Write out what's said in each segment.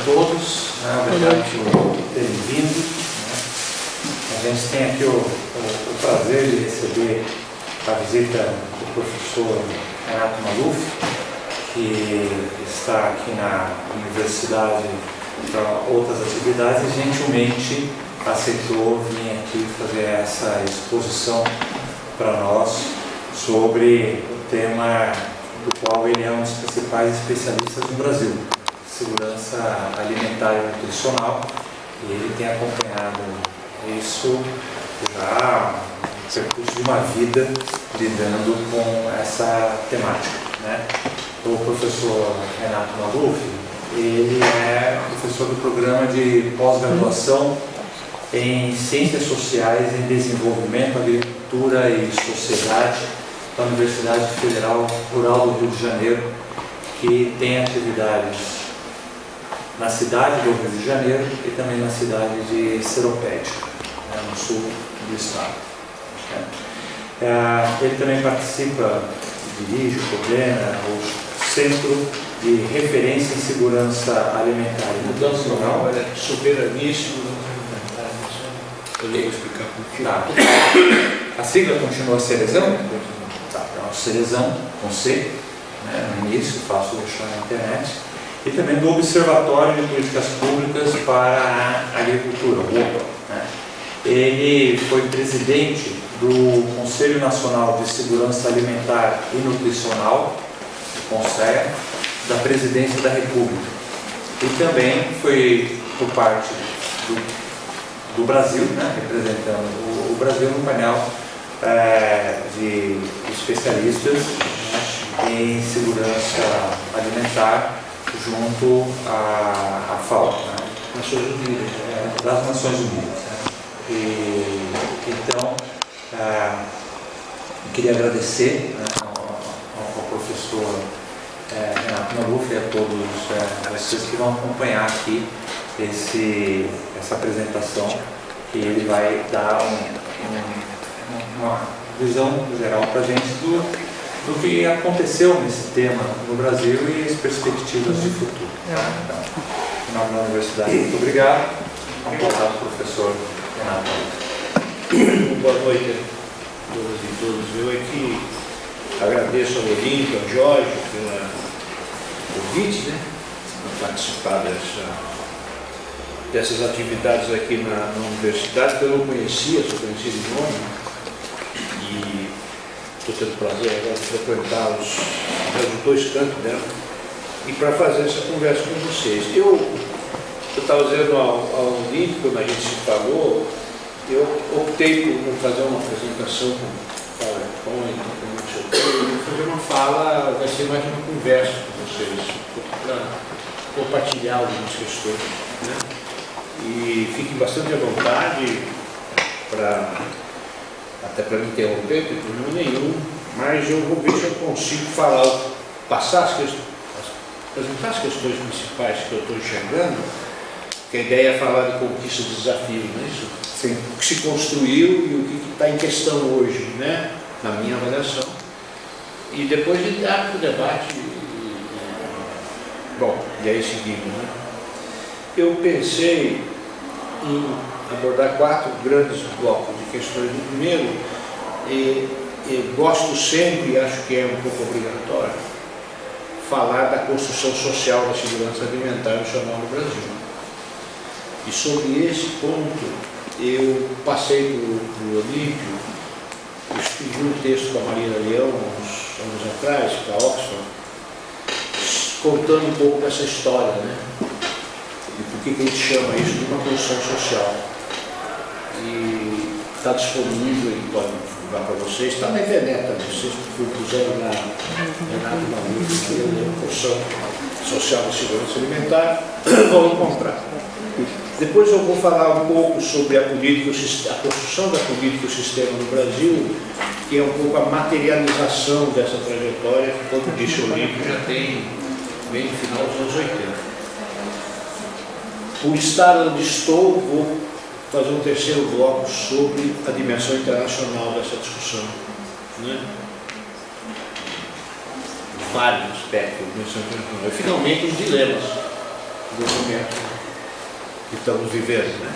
todos, obrigado por terem vindo. A gente tem aqui o prazer de receber a visita do professor Renato Maluf, que está aqui na universidade para outras atividades e gentilmente aceitou vir aqui fazer essa exposição para nós sobre o tema do qual ele é um dos principais especialistas no Brasil, segurança alimentar e nutricional, e ele tem acompanhado isso já no percurso de uma vida lidando com essa temática, né? O professor Renato Maluf, ele é professor do programa de pós-graduação em Ciências Sociais em Desenvolvimento, Agricultura e Sociedade da Universidade Federal Rural do Rio de Janeiro, que tem atividades na cidade do Rio de Janeiro e também na cidade de Seropédica, no sul do estado. Ele também participa, dirige, coordena o Centro de Referência em Segurança Alimentar e Nutricional. Soberania e segurança alimentar. Eu vou explicar por quê. Tá. A sigla continua Cerezão? Tá, então, Cerezão, com C, né, no início, fácil de achar na internet. E também do Observatório de Políticas Públicas para a Agricultura, o OPA, né. Ele foi presidente do Conselho Nacional de Segurança Alimentar e Nutricional, o CONSEA, da Presidência da República. E também foi por parte do Brasil, né, representando o Brasil no painel de especialistas, né, em segurança alimentar junto à FAO, né, Nações Unidas, das Nações Unidas. Né. Então, eu queria agradecer, né, ao professor Renato Maluf e a todos vocês que vão acompanhar aqui essa apresentação, que ele vai dar uma visão geral para a gente do que aconteceu nesse tema no Brasil e as perspectivas de futuro. Então, em nome da universidade, muito obrigado. Vamos passar para o professor Renato Maluf. Boa noite a todas e todos. Eu aqui agradeço ao Olinto, ao Jorge, pelo convite, né, para participar dessas atividades aqui na universidade, que eu não conhecia, só conhecia de nome, e estou tendo o prazer agora de frequentar os dois cantos dela, e para fazer essa conversa com vocês. Eu estava dizendo ao Olinto, quando a gente se falou, eu optei por não fazer uma apresentação com PowerPoint, com não sei o quê, eu vou fazer uma fala, vai ser mais uma conversa com vocês, para compartilhar algumas questões, né? E fiquem bastante à vontade, até para me interromper, não tem problema nenhum, mas eu vou ver se eu consigo apresentar as questões principais que eu estou enxergando, que a ideia é falar de conquista e desafio, não é isso? Sim. O que se construiu e o que está em questão hoje, né? Na minha avaliação. E depois de dar para o debate, bom, e aí seguimos, né? Eu pensei em abordar 4 grandes blocos de questões. No primeiro, gosto sempre, e acho que é um pouco obrigatório, falar da construção social da segurança alimentar e nutricional no Brasil. E sobre esse ponto, eu passei para o Olímpio, escrevi um texto com a Marina Leão, uns anos atrás, para Oxford, contando um pouco dessa história, né? E por que a gente chama isso de uma construção social. E está disponível, e pode dar para vocês, está na internet também, vocês puseram na Renato Maluf, que é a construção social da segurança alimentar, vão encontrar. Depois eu vou falar um pouco sobre a construção da política e o sistema no Brasil, que é um pouco a materialização dessa trajetória, que, como disse o Olímpio, já tem bem no final dos anos 80. Por estar onde estou, vou fazer um terceiro bloco sobre a dimensão internacional dessa discussão, né? Vários aspectos da dimensão internacional. E, finalmente, os dilemas do momento que estamos vivendo, né?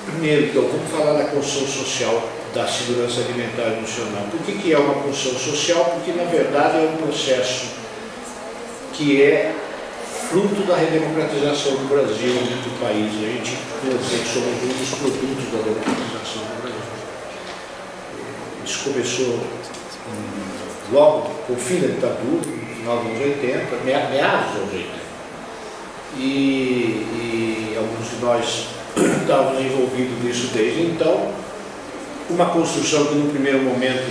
Primeiro, então, vamos falar da construção social da segurança alimentar e nutricional. Por que é uma construção social? Porque, na verdade, é um processo que é fruto da redemocratização do Brasil, do país. A gente pode dizer que somos um dos produtos da democratização do Brasil. Isso começou logo com o fim da ditadura, no final dos anos 80, meados dos anos 80. E alguns de nós estávamos envolvidos nisso desde então. Uma construção que no primeiro momento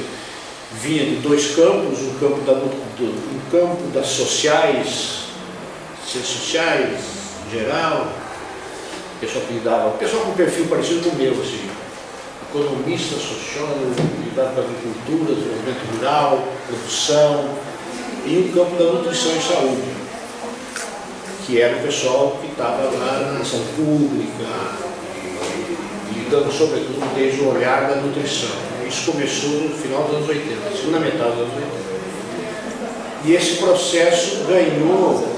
vinha de dois campos, um campo das sociais, ciências sociais, em geral, pessoal com perfil parecido com o meu, assim, economista, sociólogo, ligado para a agricultura, desenvolvimento rural, produção, e um campo da nutrição e saúde, que era o pessoal que estava lá na ação pública, lidando sobretudo desde o olhar da nutrição. Isso começou no final dos anos 80, segunda metade dos anos 80. E esse processo ganhou,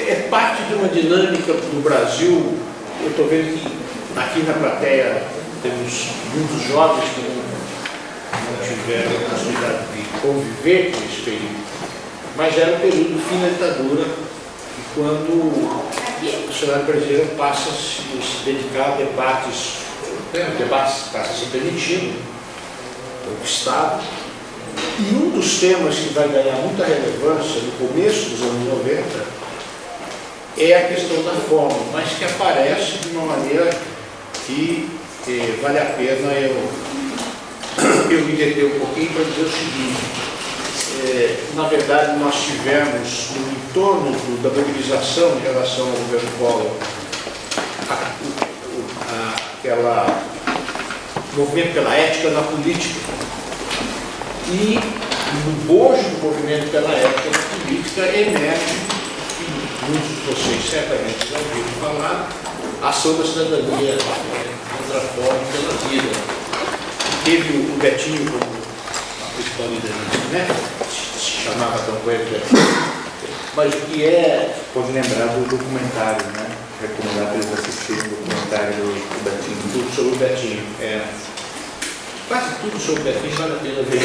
é parte de uma dinâmica do Brasil. Eu estou vendo que aqui na plateia temos muitos jovens que não tiveram a possibilidade de conviver com esse período, mas era um período do fim da ditadura, e quando o cenário brasileiro passa a se dedicar a debates passa a ser permitido pelo Estado. E um dos temas que vai ganhar muita relevância no começo dos anos 90 é a questão da fome, mas que aparece de uma maneira que vale a pena eu me deter um pouquinho para dizer o seguinte. Na verdade, nós tivemos, no entorno da mobilização em relação ao governo Collor, aquela movimento pela ética na política. E no bojo do movimento pela ética na política emerge, e muitos de vocês certamente já ouviram falar, a ação da cidadania contra a fome pela vida. Teve o Betinho como a principal liderança, né? Se chamava campanha do Betinho. Mas o que é... Pode lembrar do documentário, né? Recomendar para eles assistirem o documentário do Betinho. Tudo sobre o Betinho, quase tudo sobre o Betinho vale a pena ver.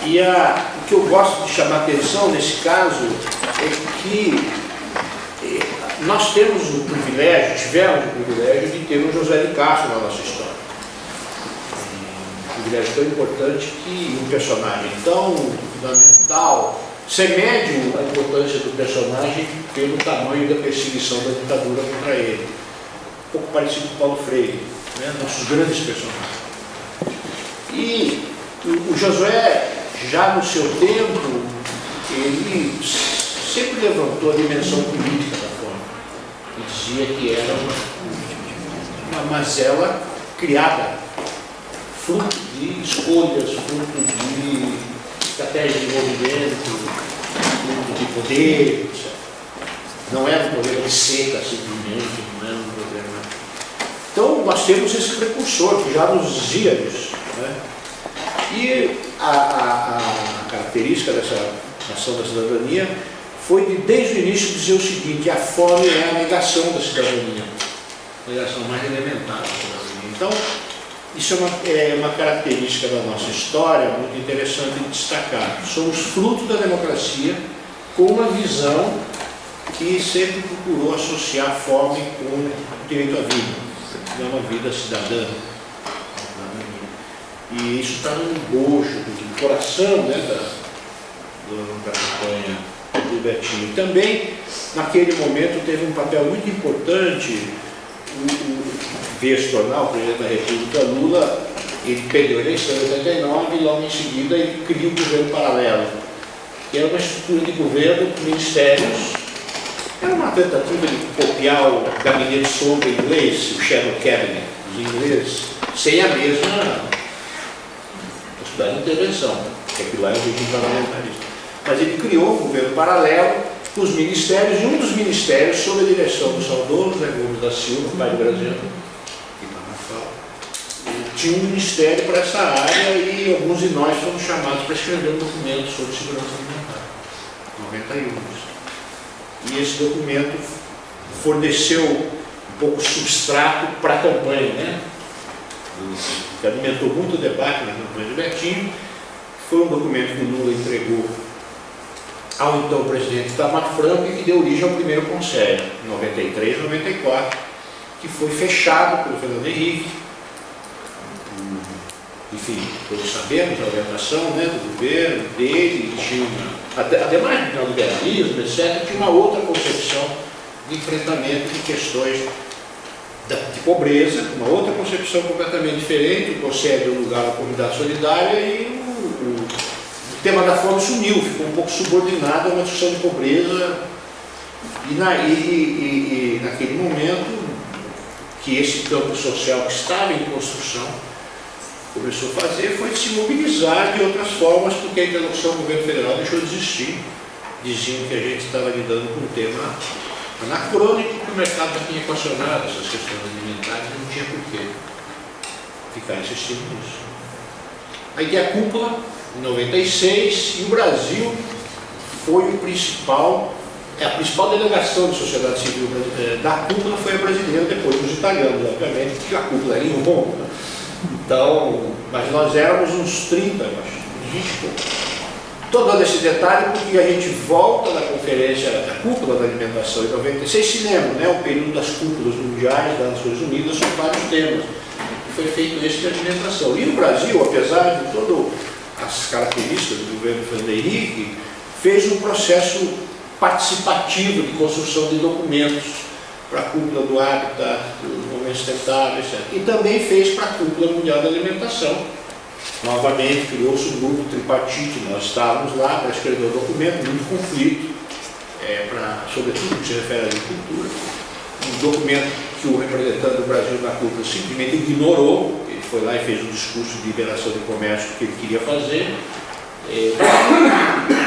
O que eu gosto de chamar a atenção nesse caso é que nós tivemos o privilégio de ter o José de Castro na nossa história. Um privilégio tão importante que um personagem tão fundamental. Você mede a importância do personagem pelo tamanho da perseguição da ditadura contra ele. Um pouco parecido com Paulo Freire, né? Nossos grandes personagens. E o Josué, já no seu tempo, ele sempre levantou a dimensão política da fome. E dizia que era uma mazela criada, fruto de escolhas, fruto de estratégia de movimento, fruto de poder, etc. Não era um problema de seca, simplesmente, não era um problema. Então, nós temos esse precursor que já nos dizia isso, né? E a característica dessa ação da cidadania foi de, desde o início, dizer o seguinte: a fome é a negação da cidadania, a negação mais elementar da cidadania. Então, isso é uma característica da nossa história muito interessante de destacar. Somos fruto da democracia com uma visão que sempre procurou associar a fome com o direito à vida, é uma vida cidadã. E isso está no bojo, do coração, né, da campanha do Betinho. Também, naquele momento, teve um papel muito importante. Veio se tornar o presidente da República Lula. Ele perdeu a eleição em 89 e logo em seguida ele cria o governo paralelo, que era uma estrutura de governo com ministérios. Era uma tentativa de copiar o gabinete sombra inglês, o Shadow Cabinet dos ingleses, sem a mesma possibilidade de intervenção, que aquilo lá é o regime parlamentarista. Mas ele criou um governo paralelo com os ministérios, e um dos ministérios, sob a direção do saudoso Zé Gomes da Silva, pai do Brasil, que está na fala, tinha um ministério para essa área e alguns de nós fomos chamados para escrever um documento sobre segurança alimentar, 91. E esse documento forneceu um pouco substrato para a campanha, né? Que alimentou muito debate na campanha de Betinho. Foi um documento que o Lula entregou ao então presidente Itamar Franco e que deu origem ao primeiro conselho, em 93, 94, que foi fechado pelo Fernando Henrique. Enfim, todos sabemos a orientação, né, do governo, dele, tinha ademais do neoliberalismo, etc., tinha uma outra concepção de enfrentamento de questões de pobreza, uma outra concepção completamente diferente. O conselho deu lugar à comunidade solidária e o tema da fome sumiu, ficou um pouco subordinado a uma discussão de pobreza. E naquele momento que esse campo social que estava em construção começou a fazer foi se mobilizar de outras formas, porque a interlocução com o governo federal deixou de existir. Diziam que a gente estava lidando com um tema anacrônico, que o mercado já tinha equacionado essas questões alimentares e não tinha por que ficar insistindo nisso. Aí tem a cúpula, em 96, e o Brasil foi a principal delegação de sociedade civil da cúpula foi a brasileira, depois dos italianos, obviamente, porque a cúpula era em Roma. Então, mas nós éramos uns 30, eu acho, 20 e pouco. Estou dando esse detalhe porque a gente volta da conferência da cúpula da alimentação em 96, se lembra, né, o período das cúpulas mundiais das Nações Unidas sobre vários temas. E foi feito esse de alimentação. E o Brasil, apesar de todas as características do governo Fernando Henrique, fez um processo participativo de construção de documentos para a cúpula do Habitat, do Desenvolvimento Sustentável, etc. E também fez para a cúpula mundial da alimentação. Novamente criou-se um grupo tripartite, nós estávamos lá para escrever o documento, muito conflito, sobretudo no que se refere à agricultura. Um documento que o representante do Brasil na cúpula simplesmente ignorou. Ele foi lá e fez um discurso de liberação de comércio que ele queria fazer.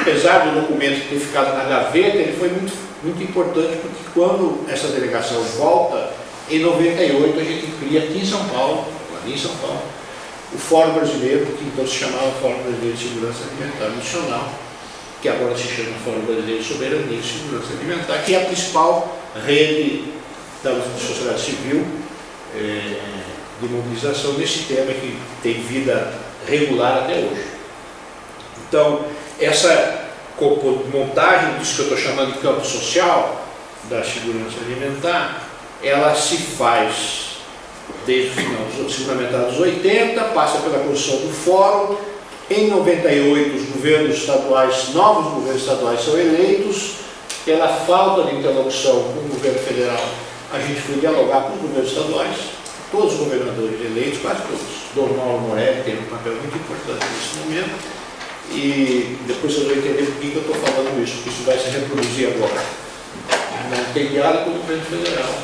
Apesar do documento ter ficado na gaveta, ele foi muito importante, porque quando essa delegação volta, em 98 a gente cria aqui em São Paulo, o Fórum Brasileiro, que então se chamava Fórum Brasileiro de Segurança Alimentar Nacional, que agora se chama Fórum Brasileiro de Soberania e Segurança Alimentar, que é a principal rede da sociedade civil de mobilização nesse tema que tem vida regular até hoje. Então, essa montagem disso que eu estou chamando de campo social da segurança alimentar, ela se faz desde o final segunda metade dos 80, passa pela construção do fórum. Em 98, os governos estaduais, novos governos estaduais são eleitos. Pela falta de interlocução com o governo federal, a gente foi dialogar com os governos estaduais, todos os governadores eleitos, quase todos. Dom Mauro Morelli tem um papel muito importante nesse momento. E depois vocês vão entender por que eu estou falando isso, porque isso vai se reproduzir agora. Não tem diálogo com o governo federal,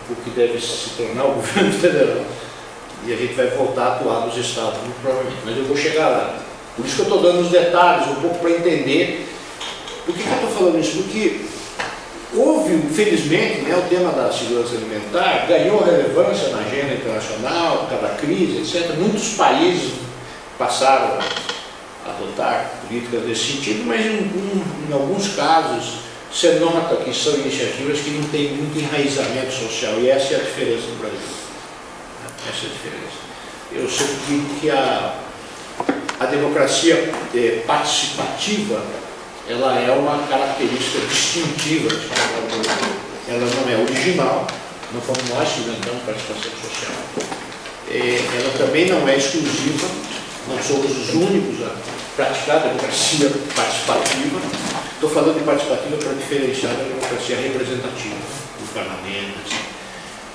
o que deve se tornar o governo federal. E a gente vai voltar a atuar nos estados, muito provavelmente. Mas eu vou chegar lá. Por isso que eu estou dando os detalhes, um pouco para entender. Por que eu estou falando isso? Porque houve, infelizmente, né, o tema da segurança alimentar ganhou relevância na agenda internacional, por causa da crise, etc. Muitos países passaram a adotar políticas nesse sentido, mas em alguns casos você nota que são iniciativas que não têm muito enraizamento social, e essa é a diferença no Brasil. Essa é a diferença. Eu sempre digo que a democracia participativa, ela é uma característica distintiva de cada governo. Ela não é original, não fomos nós que inventamos participação social. Ela também não é exclusiva, não somos os únicos a praticar a democracia participativa. Estou falando de participativa para diferenciar da democracia representativa, do parlamento, assim.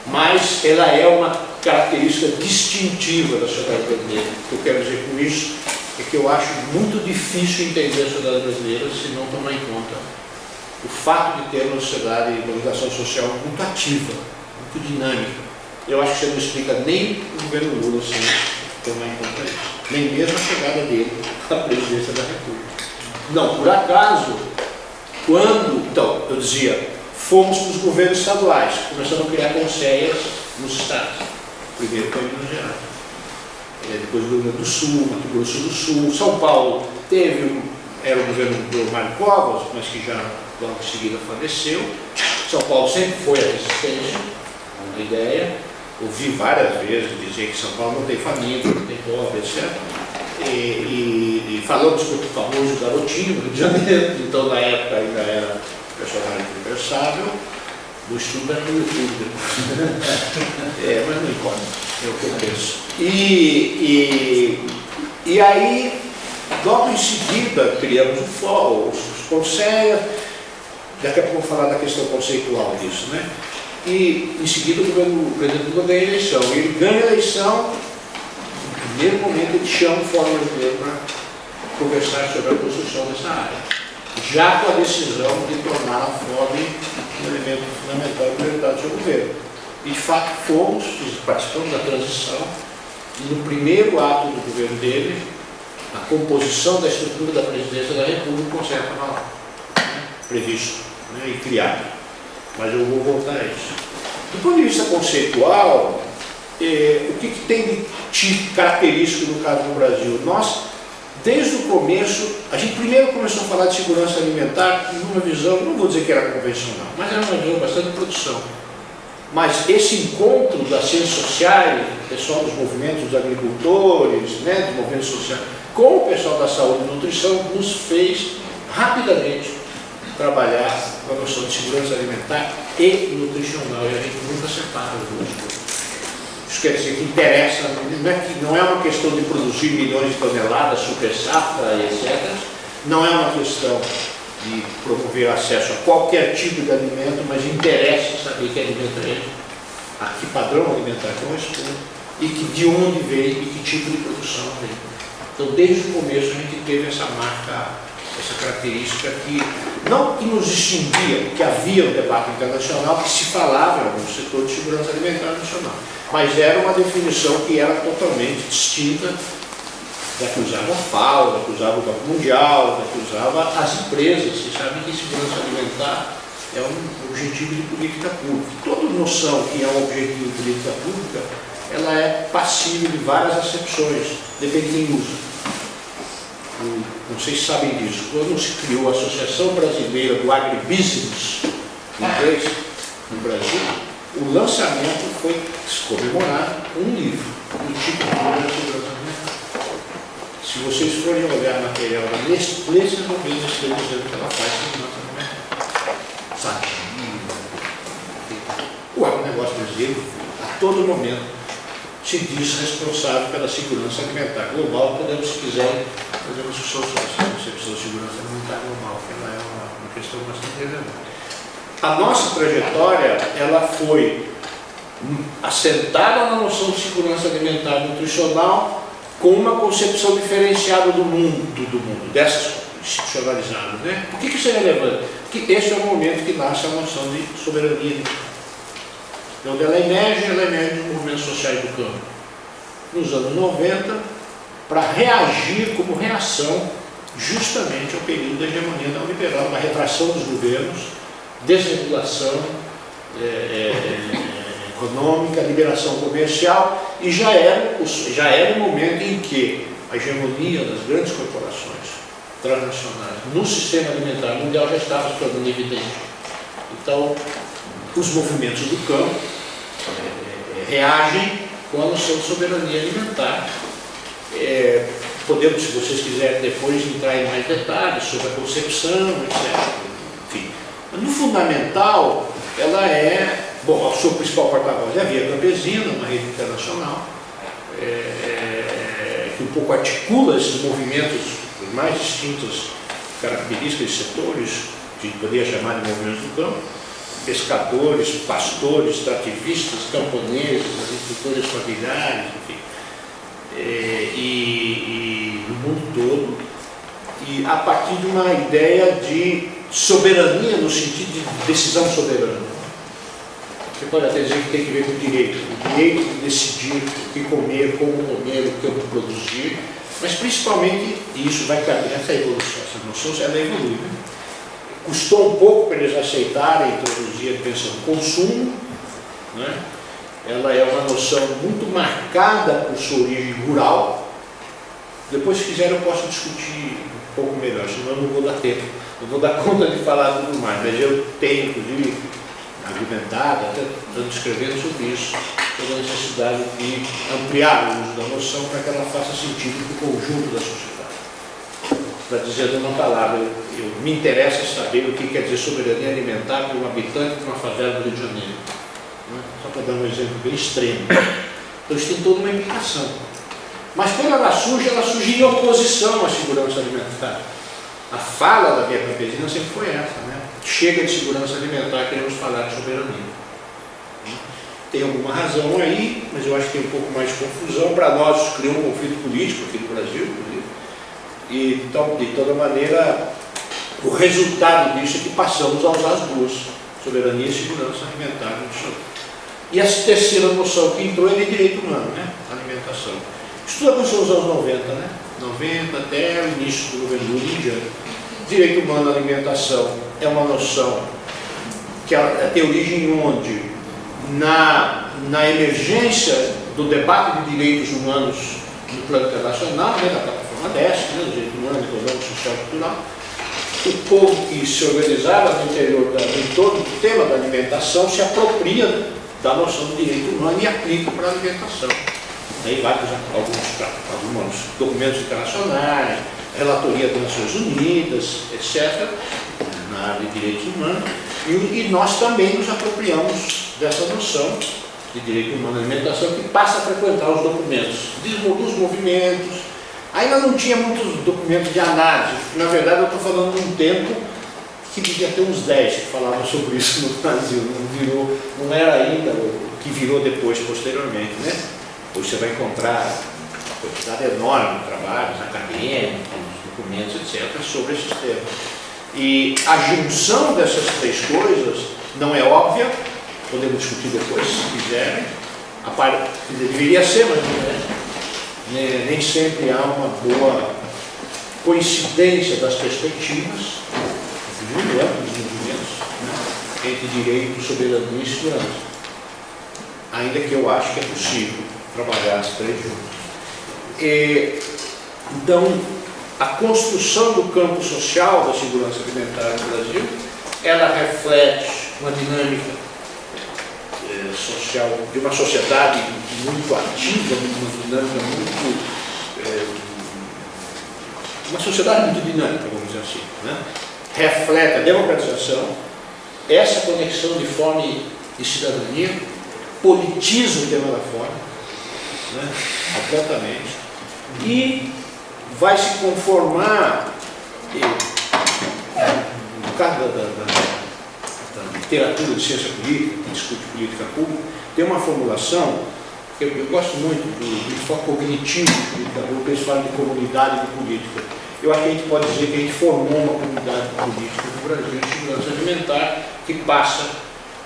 Mas ela é uma característica distintiva da sociedade brasileira. O que eu quero dizer com isso é que eu acho muito difícil entender a sociedade brasileira se não tomar em conta o fato de ter uma sociedade de organização social muito ativa, muito dinâmica. Eu acho que você não explica nem o governo Lula sem tomar em conta isso, nem mesmo a chegada dele à presidência da República. Não, por acaso, então, eu dizia, fomos para os governos estaduais, começamos a criar conselheiros nos estados. Primeiro foi em Minas Gerais. depois do Rio Grande do Sul, Mato Grosso do Sul, São Paulo era o governo do Mário Covas, mas que já logo em seguida faleceu. São Paulo sempre foi a resistência, uma ideia. Ouvi várias vezes dizer que São Paulo não tem família, não tem pobre, etc. E falamos com o famoso garotinho do Rio de Janeiro, então na época ainda era personagem conversável, do estudo da YouTube. Mas não importa, é o que eu penso. E aí, logo em seguida, criamos os conselhos, daqui a pouco vou falar da questão conceitual disso, né? E em seguida o presidente Lula ganha a eleição. Ele ganha a eleição, no primeiro momento ele chama o Fórum Brasileiro para conversar sobre a construção dessa área, já com a decisão de tornar a FOB um elemento fundamental e prioritário do seu governo. E de fato fomos, participamos da transição, e no primeiro ato do governo dele, a composição da estrutura da presidência da República, o conselho estava lá, previsto, e criado. Mas eu vou voltar a isso. Do ponto de vista conceitual, o que tem de tipo característico no caso do Brasil? Nós, desde o começo, a gente primeiro começou a falar de segurança alimentar numa visão, não vou dizer que era convencional, mas era uma visão bastante de produção. Mas esse encontro das ciências sociais, o pessoal dos movimentos dos agricultores, dos movimentos sociais, com o pessoal da saúde e nutrição, nos fez rapidamente trabalhar com a noção de segurança alimentar e nutricional, e a gente nunca separa as duas coisas. Isso quer dizer que interessa, não é uma questão de produzir milhões de toneladas, super safra, etc. Não é uma questão de promover acesso a qualquer tipo de alimento, mas interessa saber que alimento é esse, a que padrão alimentar corresponde, e que de onde veio e que tipo de produção veio. Então, desde o começo, a gente teve essa marca, essa característica que não que nos distinguia, porque havia um debate internacional que se falava em algum setor de segurança alimentar nacional, mas era uma definição que era totalmente distinta da que usava a FAO, da que usava o Banco Mundial, da que usava as empresas. Vocês sabem que segurança alimentar é um objetivo de política pública. Toda noção que é um objetivo de política pública, ela é passível de várias acepções, depende de quem usa. Não sei se sabem disso, quando se criou a Associação Brasileira do Agribusiness, em inglês, no Brasil, o lançamento foi comemorar um livro, do tipo de segurança alimentar. Se vocês forem olhar material da Nestlé, vocês vão ver Nestlé dizendo que ela faz segurança alimentar. Sabe? O agronegócio brasileiro, a todo momento, se diz responsável pela segurança alimentar global. Podemos, se quiser, fazer uma discussão sobre a concepção de segurança alimentar global, que ela é uma questão bastante relevante. A nossa trajetória, ela foi assentada na noção de segurança alimentar e nutricional com uma concepção diferenciada do mundo, dessas institucionalizadas. Por que isso é relevante? Porque esse é o momento que nasce a noção de soberania. Então, ela emerge dos movimentos sociais do campo, nos anos 90, para reagir como reação justamente ao período da hegemonia neoliberal, uma retração dos governos, desregulação econômica, liberação comercial, e já era o momento em que a hegemonia das grandes corporações transnacionais no sistema alimentar mundial já estava se tornando evidente. Então, os movimentos do campo reagem com a noção de soberania alimentar. Podemos, se vocês quiserem, depois entrar em mais detalhes sobre a concepção, etc. Enfim, no fundamental, ela é, o seu principal porta-voz é a Via Campesina, uma rede internacional, que um pouco articula esses movimentos, as mais distintas características de setores, que a gente poderia chamar de movimentos do campo, pescadores, pastores, extrativistas, camponeses, agricultores familiares, enfim, e no mundo todo, e a partir de uma ideia de soberania no sentido de decisão soberana. Você pode até dizer que tem que ver com o direito de decidir o que comer, como comer, o que produzir, mas principalmente, e isso vai caminhar, essa evolução, essa noção, ela evolui, Custou um pouco para eles aceitarem introduzir a dimensão do consumo, ela é uma noção muito marcada por sua origem rural. Depois, se quiser, eu posso discutir um pouco melhor, senão eu não vou dar tempo, não vou dar conta de falar tudo mais, mas eu tenho, inclusive, argumentado, até escrevendo sobre isso, sobre a necessidade de ampliar o uso da noção para que ela faça sentido para o conjunto da sociedade. Para dizer de uma palavra, me interessa saber o que quer dizer soberania alimentar para um habitante de uma favela do Rio de Janeiro. Só para dar um exemplo bem extremo. Então isso tem toda uma implicação. Mas quando ela surge em oposição à segurança alimentar. A fala da Via Campesina sempre foi essa, né? Chega de segurança alimentar, queremos falar de soberania. Tem alguma razão aí, mas eu acho que tem um pouco mais de confusão. Para nós, criou um conflito político aqui no Brasil, e então, de toda maneira, o resultado disso é que passamos a usar as duas, soberania e segurança alimentar. E a terceira noção que entrou é de direito humano, né? Alimentação. Isso tudo aconteceu nos anos 90, né? 90 até o início do governo Lula em diante. Direito humano à alimentação é uma noção que tem origem onde? Na emergência do debate de direitos humanos no plano internacional, né, da plataforma DESC, né, do direito humano, econômico, social e cultural, o povo que se organizava no interior em torno do tema da alimentação se apropria da noção do direito humano e aplica para a alimentação. Aí alguns documentos internacionais, relatoria das Nações Unidas, etc., na área de direitos humanos, e nós também nos apropriamos dessa noção de direito humano à alimentação que passa a frequentar os documentos dos movimentos. Ainda não tinha muitos documentos de análise, na verdade eu estou falando de um tempo que devia ter uns 10 que falavam sobre isso no Brasil, não era ainda o que virou depois, posteriormente, né? Hoje você vai encontrar uma quantidade enorme de trabalhos acadêmicos, documentos, etc., sobre esses temas. E a junção dessas três coisas não é óbvia, podemos discutir depois, se quiserem. Deveria ser, mas não é. Nem sempre há uma boa coincidência das perspectivas, muito amplos movimentos, né, entre direito, soberania e segurança. Ainda que eu acho que é possível trabalhar as três juntos. Então, a construção do campo social da segurança alimentar no Brasil, ela reflete uma dinâmica social, de uma sociedade muito ativa, uma dinâmica uma sociedade muito dinâmica, vamos dizer assim, né? Reflete a democratização, essa conexão de fome e cidadania, politiza o tema da fome, né? Completamente, e vai se conformar, no caso da literatura de ciência política, que discute política pública, tem uma formulação, que eu gosto muito do enfoque cognitivo de política pública, eles falam de comunidade de política. Eu acho que a gente pode dizer que a gente formou uma comunidade política no Brasil de segurança alimentar, que passa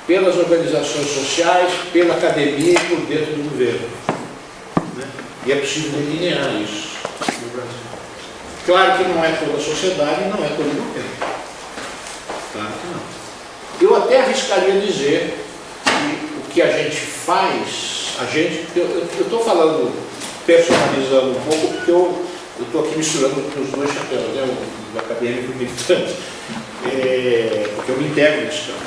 pelas organizações sociais, pela academia e por dentro do governo, né? E é possível delinear isso no Brasil. Claro que não é toda a sociedade e não é todo o governo. Claro que não. Eu até arriscaria dizer que o que a gente faz, eu estou falando, personalizando um pouco, porque eu estou aqui misturando os dois chapéus, né, o acadêmico e o militante, porque eu me integro nesse campo.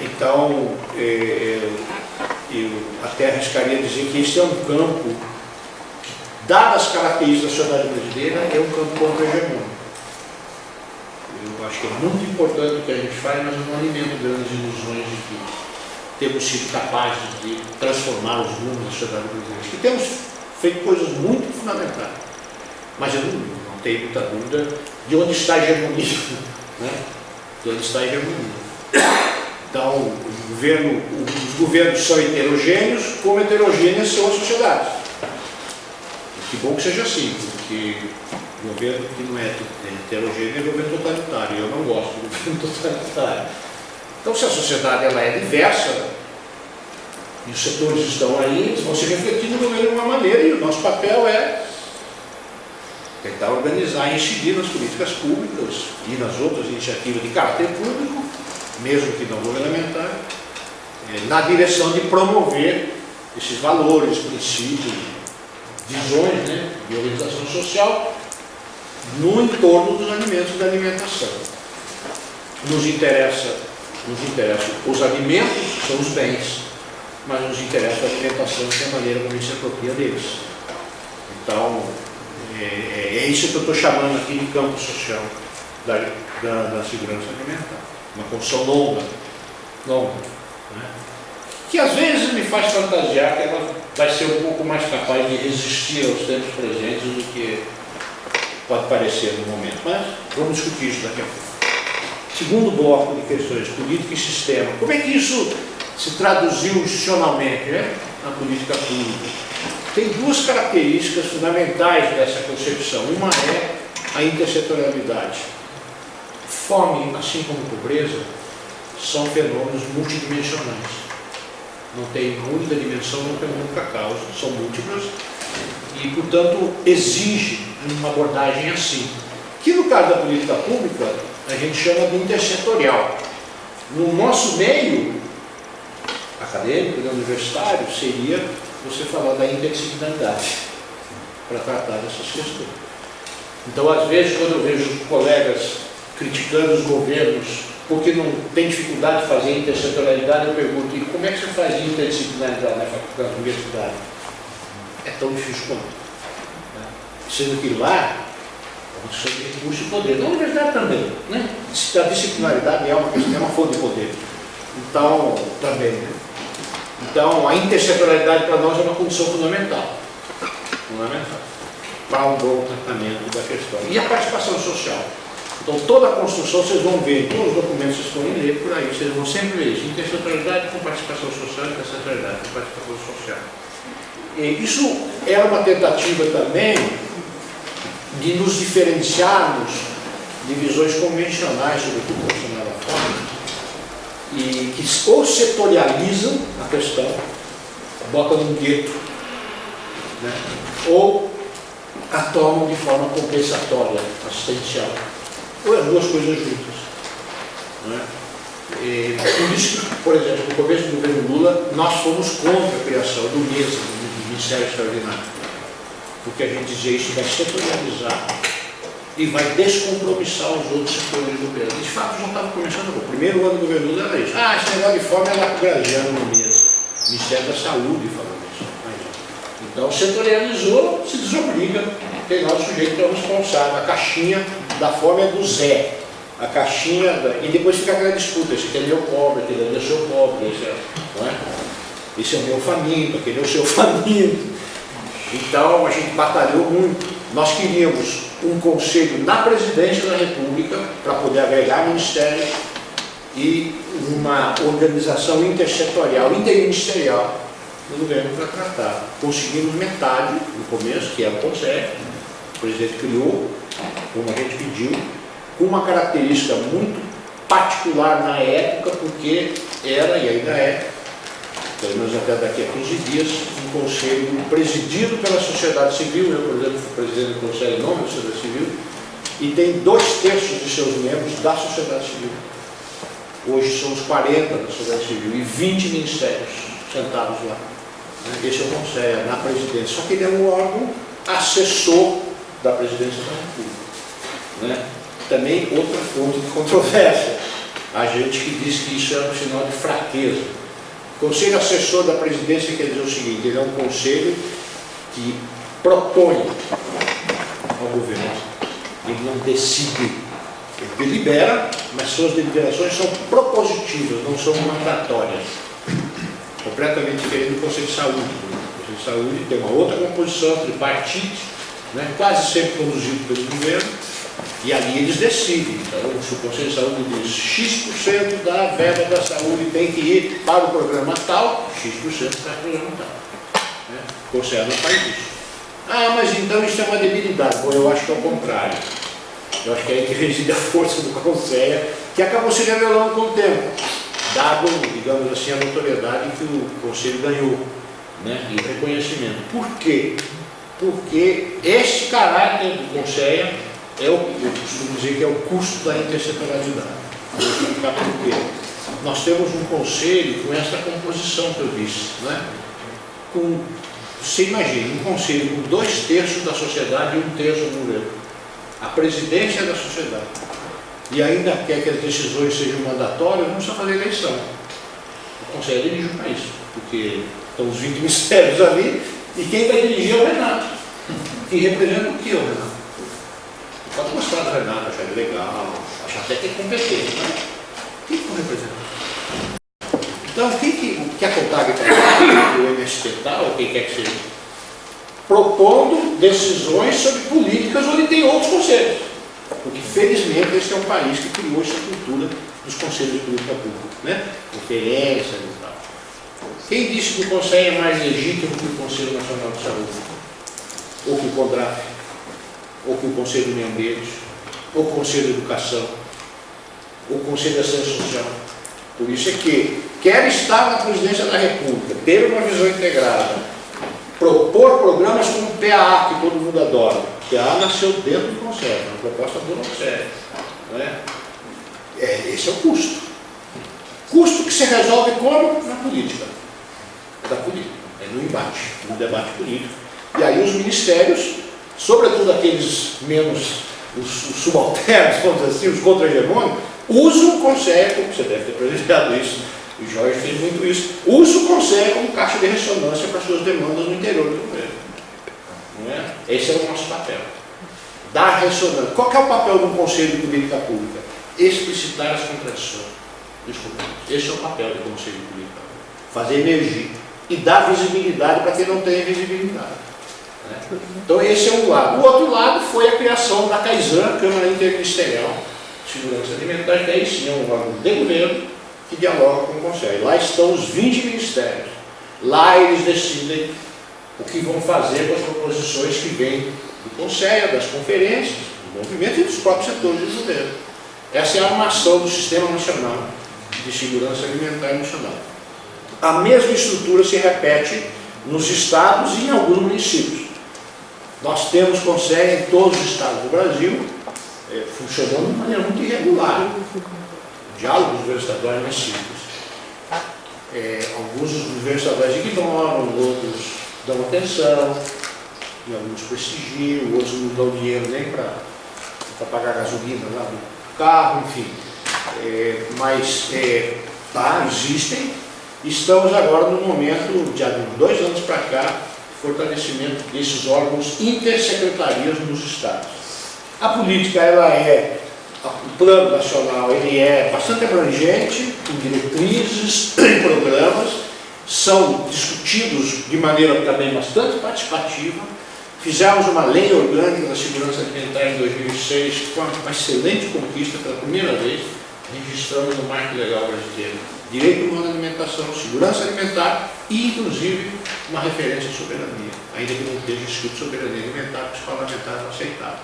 Então, eu até arriscaria dizer que esse é um campo, dadas as características da sociedade brasileira, é um campo contra-hegemônico. Eu acho que é muito importante o que a gente faz, mas eu não alimento grandes ilusões de que temos sido capazes de transformar os rumos da sociedade brasileira. Acho que temos feito coisas muito fundamentais, mas eu não tenho muita dúvida de onde está a hegemonia, né? De onde está a hegemonia. Então, os governos são heterogêneos, como heterogêneas são as sociedades. Que bom que seja assim, porque o governo que não é heterogêneo é governo totalitário, e eu não gosto do governo totalitário. Então, se a sociedade ela é diversa, e os setores estão aí, eles vão se refletir no governo de uma maneira, e o nosso papel é tentar organizar e incidir nas políticas públicas e nas outras iniciativas de caráter público, mesmo que não governamentar, na direção de promover esses valores, princípios, visões, né, de orientação social no entorno dos alimentos e da alimentação. Nos interessa os alimentos, são os bens, mas nos interessa a alimentação, que é a maneira como a gente se apropria deles. Então, é isso que eu estou chamando aqui de campo social da segurança alimentar. Uma construção longa, né? Que às vezes me faz fantasiar que ela vai ser um pouco mais capaz de resistir aos tempos presentes do que pode parecer no momento. Mas vamos discutir isso daqui a pouco. Segundo bloco de questões, política e sistema. Como é que isso se traduziu institucionalmente, né, na política pública? Tem duas características fundamentais dessa concepção. Uma é a intersetorialidade. Fome, assim como pobreza, são fenômenos multidimensionais. Não tem uma única dimensão, não tem uma única causa, são múltiplas e, portanto, exige uma abordagem assim. Que no caso da política pública, a gente chama de intersetorial. No nosso meio acadêmico, universitário, seria você falar da interdisciplinaridade para tratar dessas questões. Então, às vezes, quando eu vejo colegas criticando os governos porque não tem dificuldade de fazer intersetorialidade, eu pergunto, e como é que você faz interdisciplinaridade na universidade? É tão difícil quanto. Né? Sendo que lá, é uma questão de recurso e poder. Na universidade também. Né? A disciplinaridade é uma fonte de poder. Então, também. Né? Então, a intersetorialidade para nós é uma condição fundamental. Para um bom tratamento da questão. E a participação social. Então, toda a construção, vocês vão ver, todos os documentos que vocês forem ler por aí, vocês vão sempre ler isso. Intersetorialidade com participação social, intersetorialidade com participação social. E isso era uma tentativa também de nos diferenciarmos de visões convencionais sobre o que funcionava fora, e que ou setorializam a questão, botam num gueto, né? Ou a tomam de forma compensatória, assistencial. Ou as duas coisas juntas. Né? Por isso que, por exemplo, no começo do governo Lula, nós fomos contra a criação do MESA, do Ministério Extraordinário. Porque a gente dizia isso vai setorializar e vai descompromissar os outros setores do governo. E de fato já estava começando. O primeiro ano do governo Lula era isso. Esse negócio de fome é lá com o Graziano no MESA. Ministério da Saúde falando isso. Então, setorializou, se desobriga, tem lá o sujeito que é o responsável. A caixinha da fome é do Zé. A caixinha e depois fica aquela disputa, esse aqui é meu pobre, aquele é o seu pobre, esse é o meu faminto, aquele é o seu faminto. Então a gente batalhou muito. Nós queríamos um conselho na presidência da República para poder agregar ministérios e uma organização intersetorial, interministerial no governo para tratar. Conseguimos metade no começo, que era o Conselho, o presidente criou, como a gente pediu, com uma característica muito particular na época, porque era, e ainda é, pelo menos até daqui a 15 dias, um conselho presidido pela sociedade civil. Eu, por exemplo, fui presidente do conselho em nome da sociedade civil, e tem 2/3 de seus membros da sociedade civil. Hoje são os 40 da sociedade civil e 20 ministérios sentados lá. Esse é o conselho, na presidência. Só que ele é um órgão assessor da presidência da República. Né? Também outra fonte de controvérsia. A gente que diz que isso é um sinal de fraqueza. O conselho assessor da presidência quer dizer o seguinte: ele é um conselho que propõe ao governo, ele não decide, ele delibera, mas suas deliberações são propositivas, não são mandatórias. Completamente diferente do Conselho de Saúde. O Conselho de Saúde tem uma outra composição, tripartite, né, quase sempre conduzido pelo governo, e ali eles decidem. Então, se o Conselho de Saúde diz X% da verba da saúde tem que ir para o programa tal, X% para o programa tal. Né? O Conselho não faz isso. Mas então isso é uma debilidade. Bom, eu acho que é o contrário. Eu acho que é aí que reside a força do Conselho, que acabou se revelando com o tempo, dado, digamos assim, a notoriedade que o Conselho ganhou, né, e o reconhecimento. Por quê? Porque esse caráter do Conselho eu costumo dizer que é o custo da intersetorialidade. Vou explicar por quê. nós temos um conselho com essa composição que eu disse, né? Você imagina, um conselho com 2/3 da sociedade e 1/3 do governo. A presidência da sociedade. E ainda quer que as decisões sejam mandatórias, não precisa fazer eleição. O conselho dirige o país, porque estão os 20 ministérios ali, e quem vai dirigir é o Renato. Que representa o que, o Renato? Pode gostar do Renato, achar ele legal, achar até que é competente, mas quem que representa? Então, o que a CONTAG está o MST tal, ou quem quer que seja, propondo decisões sobre políticas onde tem outros conselhos. Porque, felizmente, esse é um país que criou essa cultura dos conselhos de política pública, né? Conferências e tal. Quem disse que o Conselho é mais legítimo que o Conselho Nacional de Saúde? Ou que o CONDRAF? Ou que o Conselho do Meio Ambiente? Ou o Conselho de Educação? Ou o Conselho da Ciência Social? Por isso é que quer estar na presidência da República, ter uma visão integrada, propor programas como o PAA, que todo mundo adora. O PAA nasceu dentro do Conselho, uma proposta do Conselho. Né? Esse é o custo. Custo que se resolve como? Na política. Da política. É no embate, no debate político. E aí os ministérios, sobretudo aqueles menos, os subalternos, vamos dizer assim, os contra-hegemônicos, usam o Conselho, como você deve ter presenciado isso, o Jorge fez muito isso, usa o Conselho como caixa de ressonância para suas demandas no interior do governo. Não é? Esse é o nosso papel. Dar ressonância. Qual que é o papel de um Conselho de Política Pública? Explicitar as contradições. Desculpa. Esse é o papel do Conselho de Política Pública. Fazer emergir. E dar visibilidade para quem não tem visibilidade. Né? Então esse é um lado. O outro lado foi a criação da CAISAN, Câmara Interministerial de Segurança Alimentar, que aí sim é um órgão de governo que dialoga com o Conselho. Lá estão os 20 ministérios. Lá eles decidem o que vão fazer com as proposições que vêm do Conselho, das conferências, do movimento e dos próprios setores do governo. Essa é a armação do Sistema Nacional de Segurança Alimentar Nacional. A mesma estrutura se repete nos estados e em alguns municípios. Nós temos Conselho em todos os estados do Brasil, funcionando de maneira muito irregular. O diálogo dos governos estaduais é mais simples. Alguns dos governos estaduais ignoram, outros dão atenção, e alguns prestigiam, outros não dão dinheiro nem para pagar a gasolina lá do carro, enfim. Existem. Estamos agora no momento, de há 2 anos para cá, fortalecimento desses órgãos intersecretarias nos estados. A política, o plano nacional, ele é bastante abrangente, em diretrizes, em programas, são discutidos de maneira também bastante participativa. Fizemos uma lei orgânica da segurança alimentar em 2006, que foi uma excelente conquista pela primeira vez, registramos no marco legal brasileiro direito humano à alimentação, segurança alimentar e, inclusive, uma referência à soberania, ainda que não esteja escrito soberania alimentar, porque os parlamentares não aceitaram.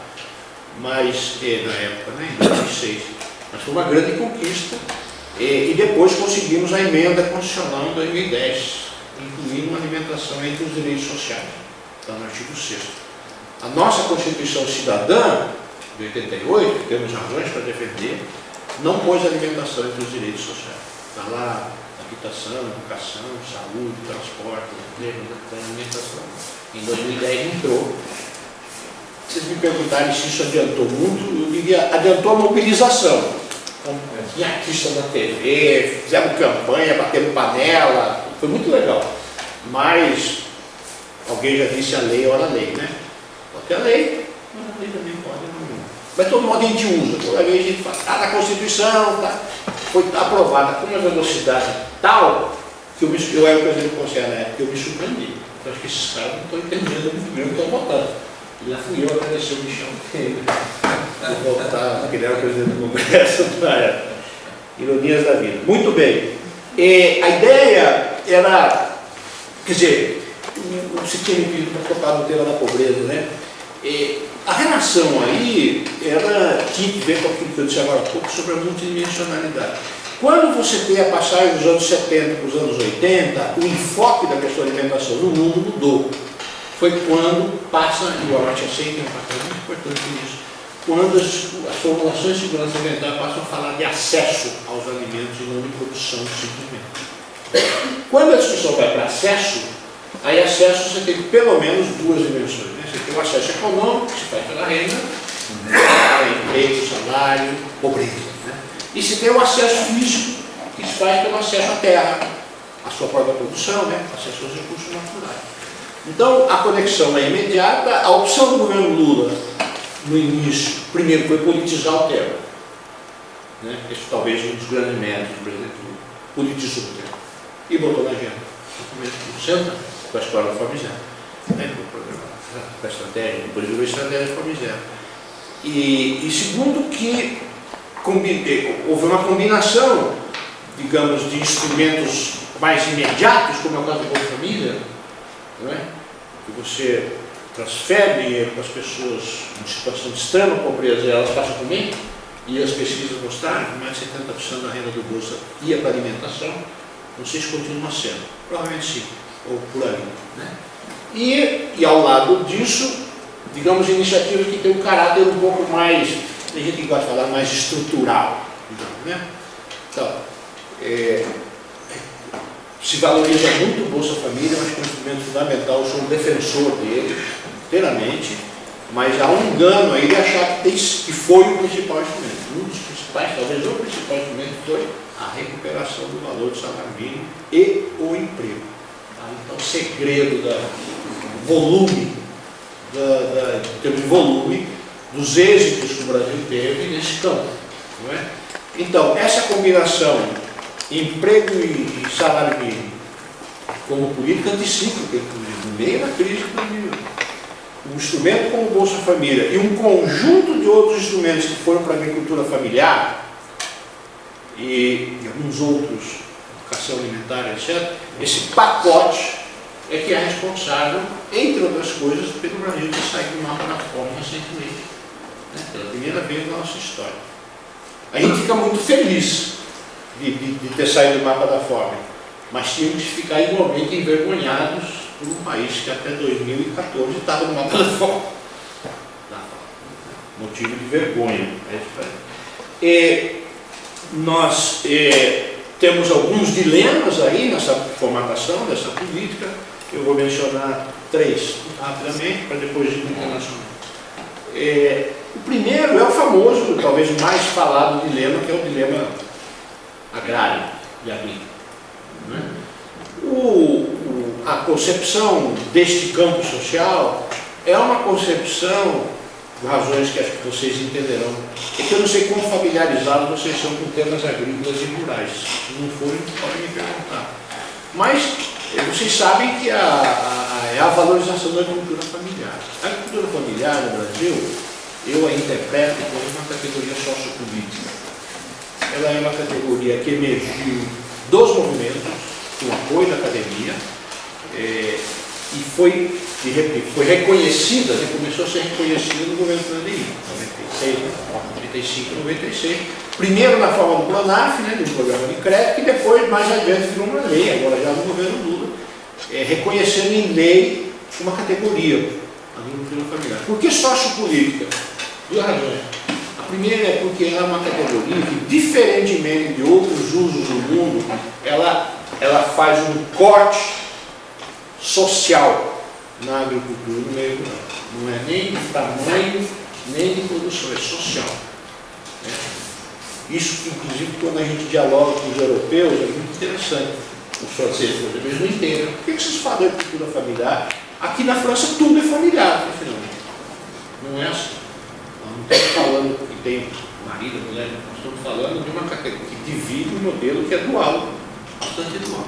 Mas, na época, né, em 2006, mas foi uma grande conquista, e depois conseguimos a emenda constitucional em 2010, incluindo uma alimentação entre os direitos sociais, está no artigo 6º. A nossa Constituição Cidadã, de 88, que temos razões para defender, não pôs a alimentação entre os direitos sociais. Está lá habitação, educação, saúde, transporte, emprego, alimentação. Em 2010 entrou. Vocês me perguntarem se isso adiantou muito, eu diria, adiantou a mobilização. Tinha artista na TV, fizemos campanha, batemos panela, foi muito legal. Mas, alguém já disse a lei, ora a lei, né? Pode ter a lei, mas a lei também pode não. Mas todo mundo a gente usa, toda vez a gente fala, na Constituição, foi aprovada com uma velocidade tal que eu era o presidente do Conselho na época, eu me surpreendi. Eu acho que esses caras não estão entendendo muito bem o que estão votando. E lá fui eu agradecer o Michel por voltar, porque ele era o presidente do Congresso na época. Ironias da vida. Muito bem. A ideia era, quer dizer, você tinha me pedido para tocar no tema da pobreza, né? A relação aí tinha que ver com aquilo que eu disse agora há pouco sobre a multidimensionalidade. Quando você tem a passagem dos anos 70 para os anos 80, o enfoque da questão da alimentação no mundo mudou. Foi quando passa, e o Amartya Sen tem um papel muito importante nisso, quando as formulações de segurança alimentar passam a falar de acesso aos alimentos e não de produção simplesmente. Quando a discussão vai para acesso, aí acesso você tem pelo menos duas dimensões. Né? Você tem o acesso econômico, que se faz pela renda, emprego, salário, pobreza. Né? E se tem o acesso físico, que se faz pelo acesso à terra, à sua própria produção, né? Acesso aos recursos naturais. Então, a conexão é imediata. A opção do governo Lula, no início, primeiro foi politizar o tema. Né? Esse talvez um dos grandes méritos do presidente Lula. Politizou o tema. E botou na agenda. No centro, com a história da Fome Zero. Né? Com a estratégia, depois virou a estratégia da Fome Zero. E segundo que houve uma combinação, digamos, de instrumentos mais imediatos, como é o caso da Bolsa Família, não é? Que você transfere dinheiro para as pessoas em situação de extrema pobreza e elas passam a comer, e as pesquisas mostraram que mais de 70% da renda do Bolsa ia para a alimentação. Não sei se continua sendo, provavelmente sim, ou por ali. Né? E ao lado disso, digamos, iniciativas que têm um caráter um pouco mais, tem gente que gosta de falar, mais estrutural. Digamos, né? Então, se valoriza muito o Bolsa Família, mas que é um instrumento fundamental, eu sou um defensor dele, inteiramente, mas há um engano aí de achar que foi o principal instrumento. Um dos principais, talvez o principal instrumento, foi a recuperação do valor do salário mínimo e o emprego. Tá? Então, o segredo do volume, em termos de volume, dos êxitos que o Brasil teve nesse campo. Não é? Então, essa combinação emprego e salário mínimo como política anticíclica, inclusive, no meio da crise de pandemia, um instrumento como o Bolsa Família e um conjunto de outros instrumentos que foram para a agricultura familiar e alguns outros, educação alimentar, etc., esse pacote é que é responsável, entre outras coisas, pelo Brasil ter saído do mapa da fome recentemente, né? Pela primeira vez na nossa história. A gente fica muito feliz de ter saído do mapa da fome, mas tínhamos que ficar igualmente envergonhados por um país que até 2014 estava no mapa da fome. Motivo de vergonha. E nós temos alguns dilemas aí nessa formatação dessa política. Eu vou mencionar três rapidamente, para depois ir no internacional. O primeiro é o famoso, talvez o mais falado dilema, que é o dilema agrário e agrícola. Né? A concepção deste campo social é uma concepção, por razões que acho que vocês entenderão, é que eu não sei quão familiarizados vocês são com temas agrícolas e rurais. Se não forem, podem me perguntar. Mas vocês sabem que é a valorização da agricultura familiar. A agricultura familiar no Brasil, eu a interpreto como uma categoria sociopolítica. Ela é uma categoria que emergiu dos movimentos, com apoio da academia, e foi reconhecida, começou a ser reconhecida no governo Fernando 96, 35, 96. Primeiro na forma do Pronaf, né, de um programa de crédito, e depois, mais adiante, virou uma lei, agora já no governo Lula, reconhecendo em lei uma categoria, a agricultura familiar. Por que sociopolítica? Duas razões. A primeira é porque ela é uma categoria que, diferentemente de outros usos do mundo, ela faz um corte social na agricultura no meio rural. Não é nem de tamanho, nem de produção, é social. Isso, inclusive, quando a gente dialoga com os europeus, é muito interessante. Os franceses, por exemplo, eles não entendem. Por que vocês falam de agricultura familiar? Aqui na França tudo é familiar, finalmente. Não é assim. Nós não estamos falando que tem marido, mulher, nós estamos falando de uma categoria que divide um modelo que é dual, bastante dual.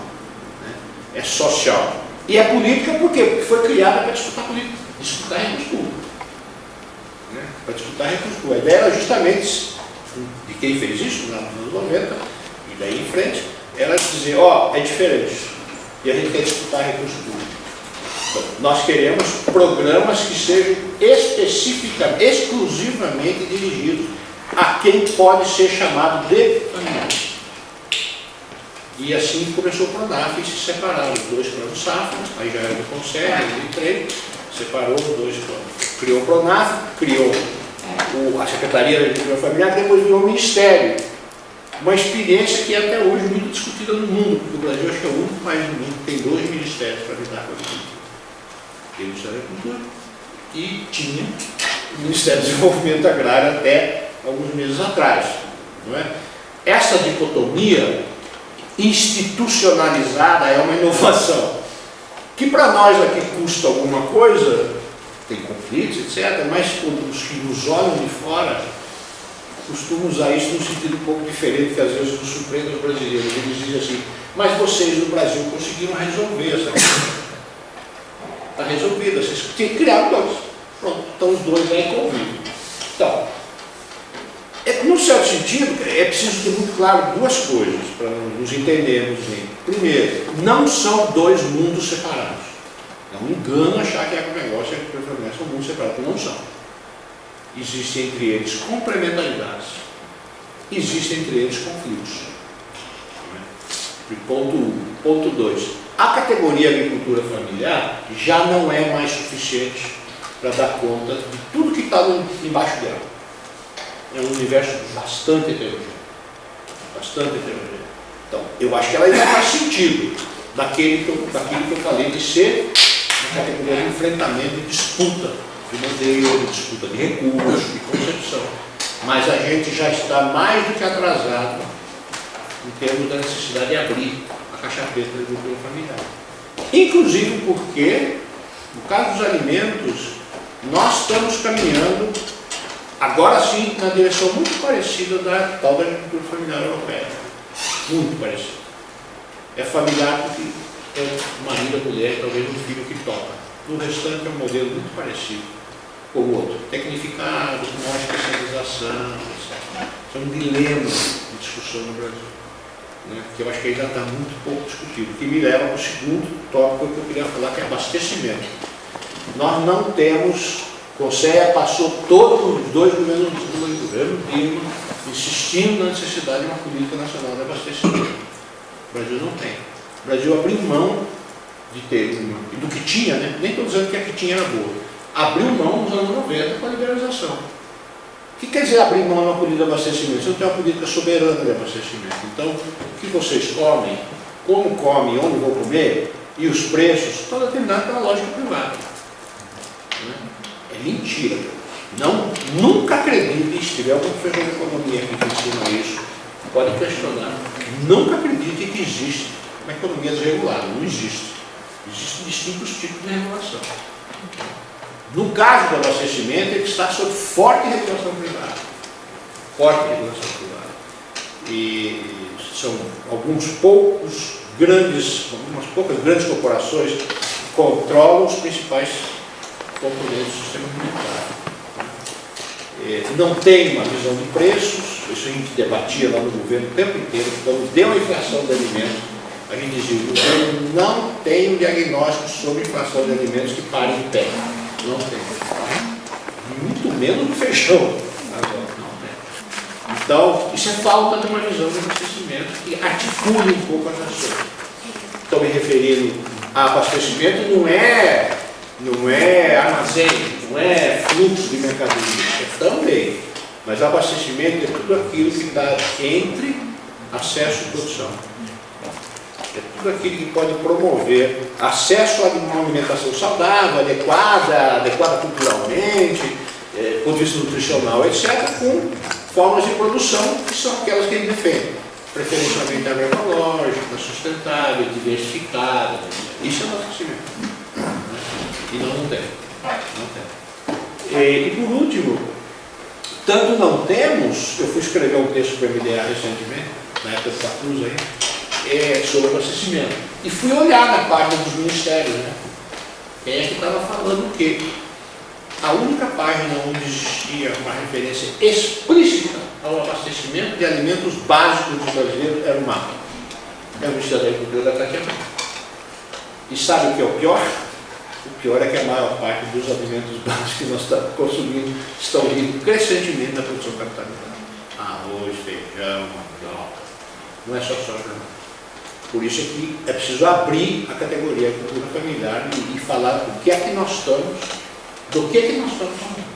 Né? É social. E é política por quê? Porque foi criada para disputar política, disputar recursos públicos. Né? Para disputar recursos públicos. A ideia era justamente de quem fez isso nos anos 90, e daí em frente, era dizer, é diferente. E a gente quer disputar recursos públicos. Então, nós queremos programas que sejam especificamente, exclusivamente dirigidos a quem pode ser chamado de família. E assim começou o Pronaf e se separaram os dois planos safra, aí já era do Conselho, em 2003, separou os dois planos. Criou o Pronaf, criou a Secretaria da Agricultura Familiar, que depois virou Ministério. Uma experiência que é até hoje muito discutida no mundo, porque o Brasil acho que é o único país do mundo que tem 2 ministérios para lidar com a agricultura. Tem o Ministério da Agricultura e tinha o Ministério do Desenvolvimento Agrário até alguns meses atrás. Não é? Essa dicotomia institucionalizada é uma inovação, que para nós aqui custa alguma coisa, tem conflitos, etc., mas os que nos olham de fora costumam usar isso num sentido um pouco diferente, que às vezes nos surpreende os brasileiros. Eles dizem assim, mas vocês no Brasil conseguiram resolver essa coisa. Está resolvida, vocês tinham que criar dois. Pronto, então os dois aí convivem. Então, num certo sentido, é preciso ter muito claro duas coisas para nos entendermos bem. Primeiro, não são 2 mundos separados. É um engano achar que é um negócio que são mundos separados. Não são. Existem entre eles complementaridades. Existem entre eles conflitos. Ponto 1. Ponto 2. A categoria agricultura familiar já não é mais suficiente para dar conta de tudo que está embaixo dela. É um universo bastante heterogêneo. Bastante heterogêneo. Então, eu acho que ela ainda faz sentido daquilo que eu falei de ser uma categoria de enfrentamento e disputa de modelo, de disputa de recursos, de concepção. Mas a gente já está mais do que atrasado em termos da necessidade de abrir a caixa preta da agricultura familiar. Inclusive porque, no caso dos alimentos, nós estamos caminhando, agora sim, na direção muito parecida da tal da agricultura familiar europeia. Muito parecida. É familiar porque é o marido, a mulher, talvez um filho que toca. No restante é um modelo muito parecido com o outro. Tecnificado, com maior especialização, etc. Isso é um dilema de discussão no Brasil, né? Que eu acho que ainda está muito pouco discutido. Que me leva para o segundo tópico que eu queria falar, que é abastecimento. Nós não temos, CONSEA passou todos os 2 governos do governo Dilma insistindo na necessidade de uma política nacional de abastecimento. O Brasil não tem. O Brasil abriu mão de ter do que tinha, né? Nem estou dizendo que a que tinha era boa. Abriu mão nos anos 90 com a liberalização. O que quer dizer abrir mão de uma política de abastecimento? Você não tem uma política soberana de abastecimento. Então, o que vocês comem, como comem, onde vão comer, e os preços, estão determinados pela lógica privada. É mentira. Não, nunca acredite, se tiver algum professor de economia que ensina isso, pode questionar. Nunca acredite que existe uma economia desregulada. Não existe. Existem distintos tipos de regulação. No caso do abastecimento, ele está sob forte regulação privada. Forte regulação privada. E são algumas poucas grandes corporações que controlam os principais componentes do sistema comunitário. Não tem uma visão de preços, isso a gente debatia lá no governo o tempo inteiro, quando deu a inflação de alimentos, a gente dizia, o governo não tem um diagnóstico sobre inflação de alimentos que pare em pé. Não tem. Muito menos do feijão. Não tem. Então, isso é falta de uma visão de abastecimento que articule um pouco as ações. Estou me referindo a abastecimento, não é armazém, não é fluxo de mercadoria, é também. Mas abastecimento é tudo aquilo que dá entre acesso e produção. É tudo aquilo que pode promover acesso a uma alimentação saudável, adequada culturalmente, ponto de vista nutricional, etc., com formas de produção que são aquelas que ele defende. Preferencialmente agroecológica, sustentável, diversificada. Isso é abastecimento. E nós não temos. E por último, tanto não temos, eu fui escrever um texto para o MDA recentemente, na época do Pacruz aí, sobre abastecimento. E fui olhar na página dos ministérios, né? Quem é que estava falando o quê? A única página onde existia uma referência explícita ao abastecimento de alimentos básicos dos brasileiros era o MAPA. É o Ministério da Agricultura da Tatiana. E sabe o que é o pior? O pior é que a maior parte dos alimentos básicos que nós estamos consumindo estão indo crescentemente na produção capitalizada. Arroz, feijão, mandioca. Não é só soja, não. Por isso é que é preciso abrir a categoria agricultura familiar e falar do que é que nós estamos, falando.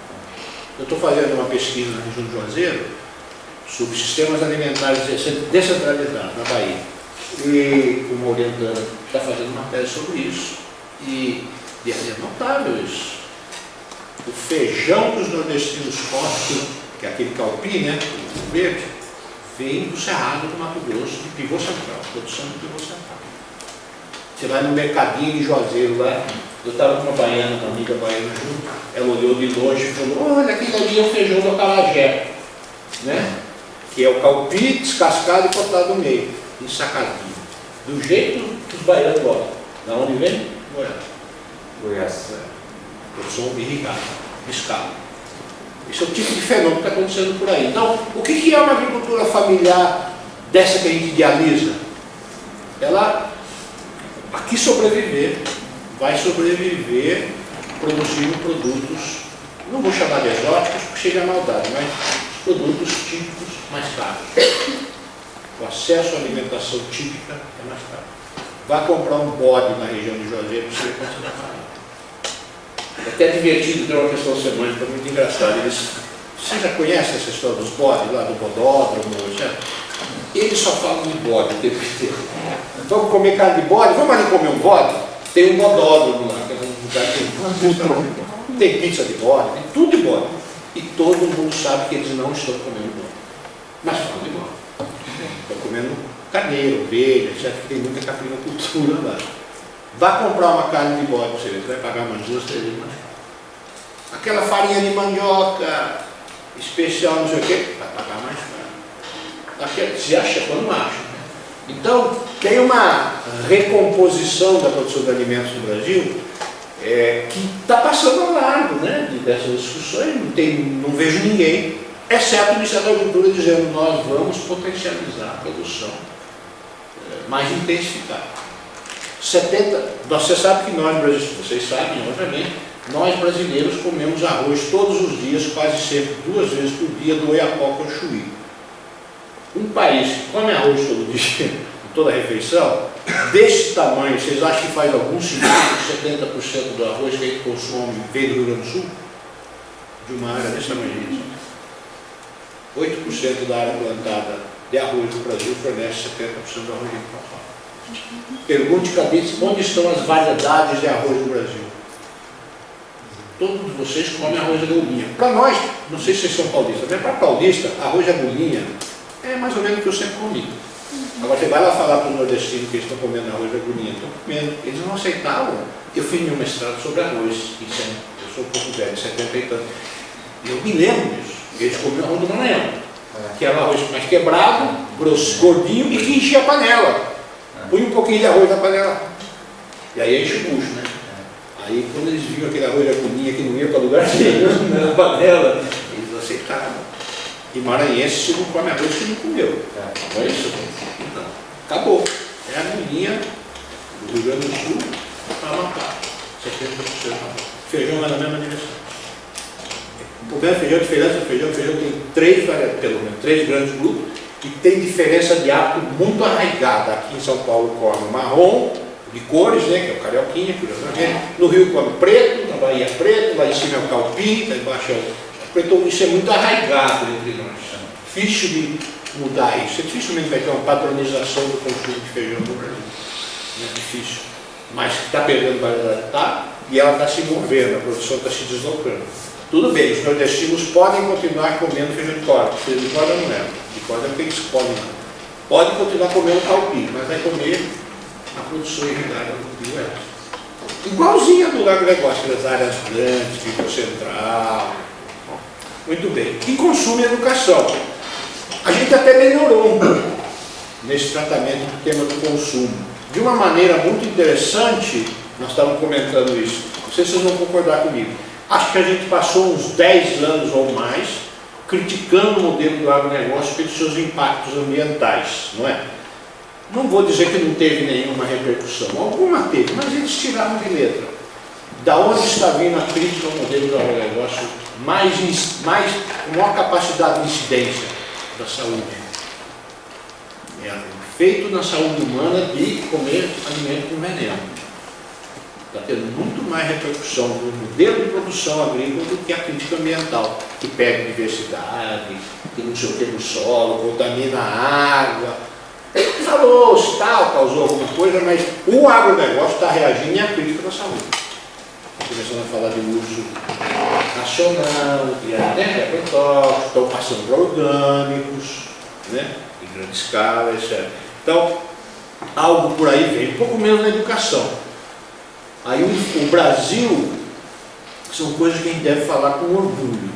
Eu estou fazendo uma pesquisa na região de Juazeiro sobre sistemas alimentares descentralizados na Bahia. E uma orientanda está fazendo uma tese sobre isso. E é notável isso. O feijão que os nordestinos comem, que é aquele calpi, né? O verde, vem do Cerrado do Mato Grosso, de Pivô Central, produção de Pivô Central. Você vai no mercadinho de Juazeiro lá, eu estava com uma baiana, uma amiga baiana junto, ela olhou de longe e falou, olha, aquele ali é o feijão do acarajé, né? Que é o calpi descascado e cortado no meio, ensacadinho. Do jeito que os baianos gostam. Da onde vem? Goiás. Goiás. Produção irrigada, escala. Esse é o tipo de fenômeno que está acontecendo por aí. Então, o que é uma agricultura familiar dessa que a gente idealiza? Ela, aqui sobreviver, vai sobreviver produzindo produtos, não vou chamar de exóticos, porque chega a maldade, mas produtos típicos mais caros. O acesso à alimentação típica é mais caro. Vá comprar um bode na região de Juazeiro, você vai conseguir pagar. É até divertido ter uma questão semântica muito engraçada. Você já conhece essa história dos bodes lá do bodódromo? Eles só falam de bode o tempo inteiro. Vamos comer carne de bode? Vamos ali comer um bode? Tem um bodódromo lá, que é um lugar que tem pizza de bode, tem tudo de bode. E todo mundo sabe que eles não estão comendo bode. Mas falam de bode. Estão comendo carneiro, ovelha, etc. Tem muita caprinocultura lá. Vá comprar uma carne de bode, você vai pagar umas 2, 3 vezes mais. Aquela farinha de mandioca especial, não sei o quê, vai pagar mais caro. Se acha quando acha. Então, tem uma recomposição da produção de alimentos no Brasil que está passando ao largo, né, dessas discussões. Não vejo ninguém, exceto o Ministério da Agricultura, dizendo nós vamos potencializar a produção, mais intensificar. Você sabe que nós brasileiros, vocês sabem, obviamente, nós brasileiros comemos arroz todos os dias, quase sempre 2 vezes por dia, do Oiapoque ao Chuí. Um país que come arroz todo dia, em toda a refeição, desse tamanho, vocês acham que faz algum sentido que 70% do arroz que a gente consome vem do Rio Grande do Sul? De uma área desse tamanho. 8% da área plantada de arroz no Brasil fornece 70% do arroz que a gente consome. Pergunte onde estão as variedades de arroz no Brasil. Todos vocês comem arroz de agulhinha. Para nós, não sei se vocês são paulistas, mas para paulista, arroz de agulhinha é mais ou menos o que eu sempre comi. Agora você vai lá falar para os nordestinos que eles estão comendo arroz de agulhinha, estão comendo. Eles não aceitavam. Eu fiz meu mestrado sobre arroz, eu sou um pouco velho, 70 e tanto. E eu me lembro disso. Eles comiam arroz do Maranhão, que era um arroz mais quebrado, grosso, gordinho e que enchia a panela. Põe um pouquinho de arroz na panela. E aí enche o bucho, né? Aí quando eles viram aquele arroz de agulhinha que não ia para lugar nenhum na panela, eles aceitaram. E maranhense, se não come arroz, se não comeu. Não é isso? Então, acabou. É a agulhinha do Rio Grande do Sul para Amapá. 70%. Feijão é na mesma direção. O problema é feijão, a diferença do feijão, o feijão tem 3 variedades, pelo menos 3 grandes grupos, e tem diferença de hábito muito arraigada. Aqui em São Paulo come marrom, de cores, né, que é o carioquinha, curiosamente. No Rio come preto, na Bahia preto, lá em cima é o calpi, lá embaixo é o preto. Isso é muito arraigado entre nós. Difícil de mudar isso. É dificilmente vai ter uma padronização do consumo de feijão no Brasil. É difícil. Mas está perdendo variedade, está, e ela está se movendo, a produção está se deslocando. Tudo bem, os nordestinos podem continuar comendo feijão de corda. Feijão de corda não é. De corda é porque eles comem. Podem continuar comendo calpi, mas vai comer a produção irrigada do Goiás. Igualzinha do agronegócio, das áreas grandes, Pivô Central. Muito bem. E consumo e educação. A gente até melhorou um pouco nesse tratamento do tema do consumo. De uma maneira muito interessante, nós estávamos comentando isso. Não sei se vocês vão concordar comigo. Acho que a gente passou uns 10 anos ou mais criticando o modelo do agronegócio pelos seus impactos ambientais, não é? Não vou dizer que não teve nenhuma repercussão, alguma teve, mas eles tiraram de letra. Da onde está vindo a crítica ao modelo do agronegócio com maior capacidade de incidência da saúde? É feito na saúde humana de comer alimento com veneno. está tendo muito mais repercussão no modelo de produção agrícola do que a crítica ambiental, que perde diversidade, que não sei o que no solo, contamina a água. Falou, tal, causou alguma coisa, mas o agronegócio está reagindo à crítica da saúde. Começando a falar de uso racional, de agrotóxicos, estão passando para orgânicos, né, em grande escala, etc. Então, algo por aí vem, um pouco menos na educação. Aí o Brasil são coisas que a gente deve falar com orgulho,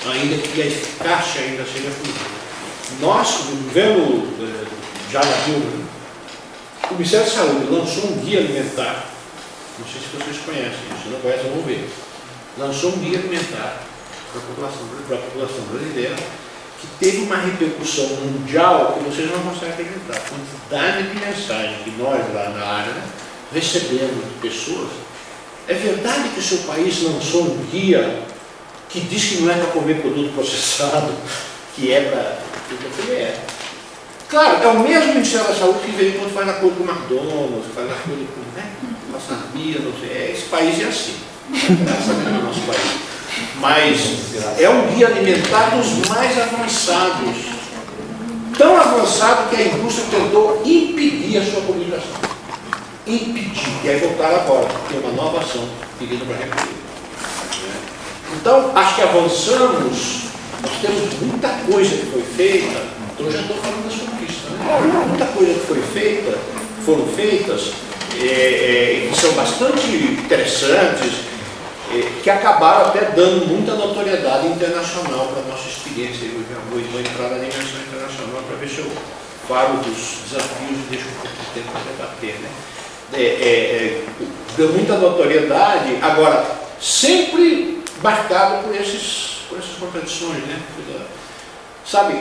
ainda que a eficácia ainda seja fugida. Nós, o governo já na Dilma, o Ministério da Saúde lançou um guia alimentar, não sei se vocês conhecem, se não conhecem, vão ver. Lançou um guia alimentar para a população brasileira, que teve uma repercussão mundial que vocês não conseguem acreditar. A quantidade de mensagem que nós lá na área recebemos de pessoas. É verdade que o seu país lançou um guia que diz que não é para comer produto processado, que é para... Claro, é o mesmo Ministério da Saúde que veio quando faz acordo com o McDonald's, faz acordo com a Sabia, não sei. Esse país é assim. Graças a Deus no nosso país. Mas é um guia alimentar dos mais avançados. Tão avançado que a indústria tentou impedir a sua publicação. Impedir. E aí voltaram agora. Tem uma nova ação pedindo para repetir. Então, acho que avançamos. Nós temos muita coisa que foi feita. Então, eu já estou falando das conquistas. Né? Muita coisa que foi feita, foram feitas, que são bastante interessantes, que acabaram até dando muita notoriedade internacional para a nossa experiência. Eu já vou entrar na dimensão internacional para ver se eu falo dos desafios e deixo um pouco de tempo para debater. Né? Deu muita notoriedade, agora, sempre marcado por essas contradições. Né? Sabe,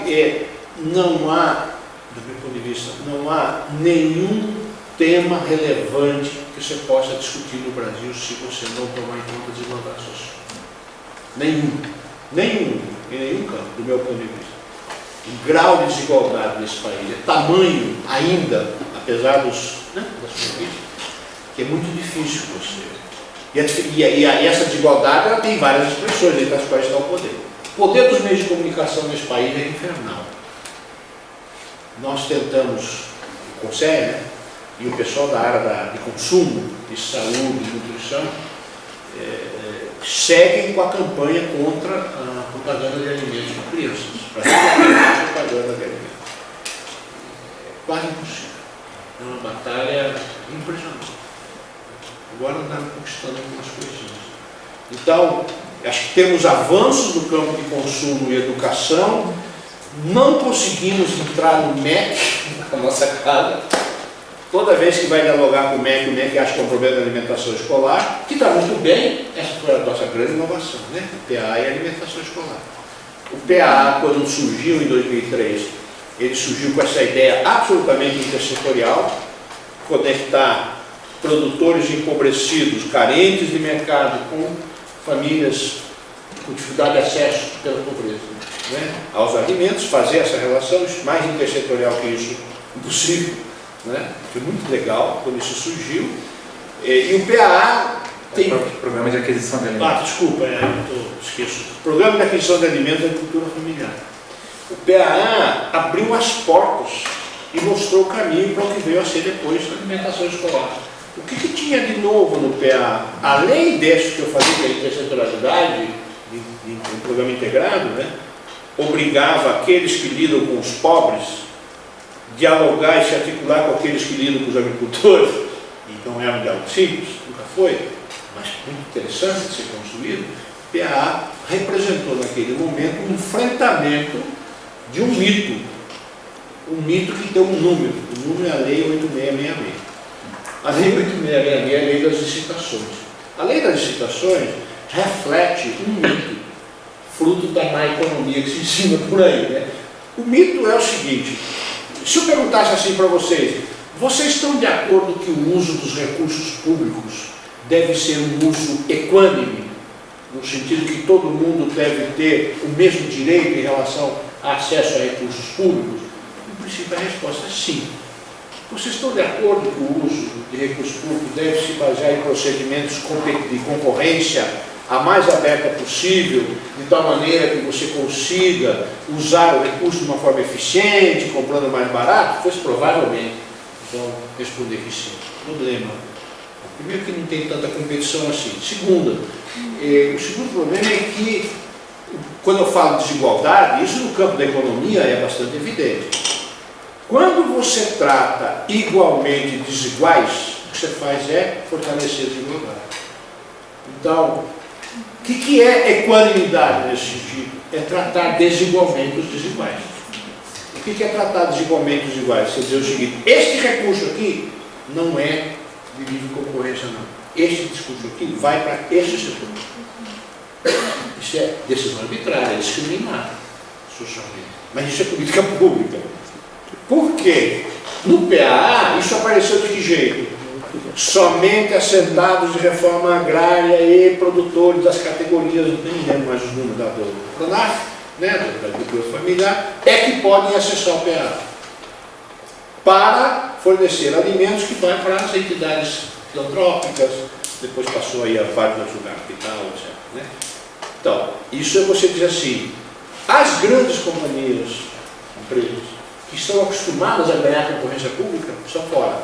não há, do meu ponto de vista, não há nenhum tema relevante que você possa discutir no Brasil se você não tomar em conta a desigualdade social. Em nenhum campo, do meu ponto de vista. O grau de desigualdade nesse país é tamanho ainda, apesar das conquistas, que é muito difícil você. E essa desigualdade ela tem várias expressões, entre as quais está o poder. O poder dos meios de comunicação nesse país é infernal. Nós tentamos, o Conselho, né? E o pessoal da área de consumo, de saúde, de nutrição, seguem com a campanha contra a propaganda de alimentos para crianças. Para a propaganda de alimentos. É quase impossível. É uma batalha impressionante. Agora estamos conquistando algumas coisinhas. Então, acho que temos avanços no campo de consumo e educação. Não conseguimos entrar no MEC, na nossa casa. Toda vez que vai dialogar com o MEC acha que é um problema da alimentação escolar, que está muito bem, essa foi a nossa grande inovação, né? O PA e a alimentação escolar. O PA, quando surgiu em 2003, ele surgiu com essa ideia absolutamente intersetorial, conectar produtores empobrecidos, carentes de mercado, com famílias com dificuldade de acesso pela pobreza, né? Aos alimentos, fazer essa relação, mais intersetorial que isso, impossível. Né? Foi muito legal quando isso surgiu. E o PAA tem... Programa de aquisição de alimentos. Desculpa, esqueço. Programa de aquisição de alimentos da agricultura familiar. O PAA abriu as portas e mostrou o caminho para o que veio a ser depois a alimentação escolar. O que tinha de novo no PAA? Além desse que eu falei, que a intersetorialidade, um programa integrado, né? Obrigava aqueles que lidam com os pobres dialogar e se articular com aqueles que lidam com os agricultores, e não é um diálogo simples, nunca foi, mas muito interessante de ser construído. O PAA representou naquele momento um enfrentamento de um mito que tem um número, o número é a Lei 8666. A Lei 8666 é a Lei das Licitações. A Lei das Licitações reflete um mito, fruto da má economia que se ensina por aí. Né? O mito é o seguinte: se eu perguntasse assim para vocês estão de acordo que o uso dos recursos públicos deve ser um uso equânime, no sentido que todo mundo deve ter o mesmo direito em relação a acesso a recursos públicos? No princípio a resposta é sim. Vocês estão de acordo que o uso de recursos públicos deve se basear em procedimentos de concorrência a mais aberta possível, de tal maneira que você consiga usar o recurso de uma forma eficiente, comprando mais barato? Pois provavelmente vão responder que sim. Problema. Primeiro que não tem tanta competição assim. Segundo, o segundo problema é que, quando eu falo de desigualdade, isso no campo da economia é bastante evidente. Quando você trata igualmente desiguais, o que você faz é fortalecer a desigualdade. Então, o que é equanimidade nesse sentido? É tratar desigualmente os desiguais. O que é tratar desigualmente os desiguais? Quer dizer o seguinte: este recurso aqui não é de livre concorrência, não. Este discurso aqui vai para este setor. Isso é decisão arbitrária, é discriminar socialmente. Mas isso é política pública. Por quê? No PAA, isso apareceu de que jeito? Somente assentados de reforma agrária e produtores das categorias, nem lembro mais os números do PRONAF, né, da agricultura familiar, é que podem acessar o PAA para fornecer alimentos que vai para as entidades filantrópicas, depois passou aí a parte da Julgar Capital, etc. Né? Então, isso é você dizer assim: as grandes companhias, empresas, que estão acostumadas a ganhar concorrência pública, estão fora.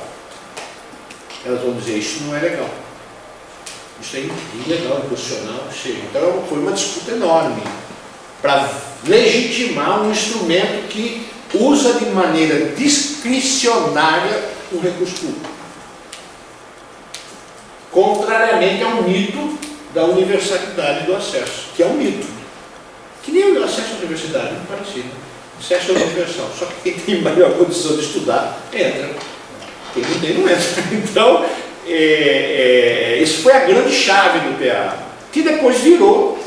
Elas vão dizer: isso não é legal. Isso é ilegal, inconstitucional, seja. Então foi uma disputa enorme para legitimar um instrumento que usa de maneira discricionária o recurso público. Contrariamente ao mito da universalidade do acesso, que é um mito. Que nem o acesso à universidade, não parecido. Acesso é universal, só que quem tem maior condição de estudar, entra. Quem não tem, não entra. Então, esse foi a grande chave do PA, que depois virou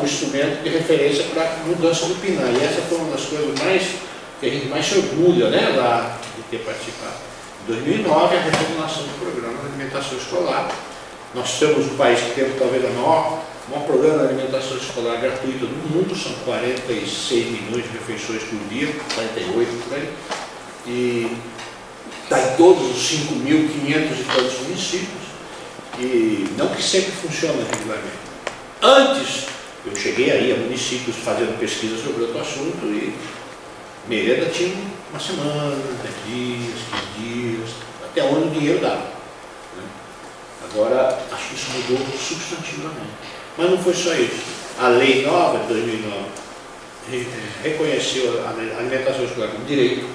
o instrumento de referência para a mudança do PNAE. E essa foi uma das coisas que a gente mais se orgulha, né, de ter participado. Em 2009, a reformulação do programa de alimentação escolar. Nós somos o país que temos talvez o maior programa de alimentação escolar gratuita do mundo, são 46 milhões de refeições por dia, 48 por aí, e está em todos os 5.500 e tantos municípios, e não que sempre funciona regularmente. Antes, eu cheguei aí a municípios fazendo pesquisa sobre outro assunto e merenda tinha uma semana, 10 dias, 15 dias, até onde o dinheiro dava. Né? Agora, acho que isso mudou substantivamente. Mas não foi só isso. A lei nova de 2009 reconheceu a alimentação escolar como direito.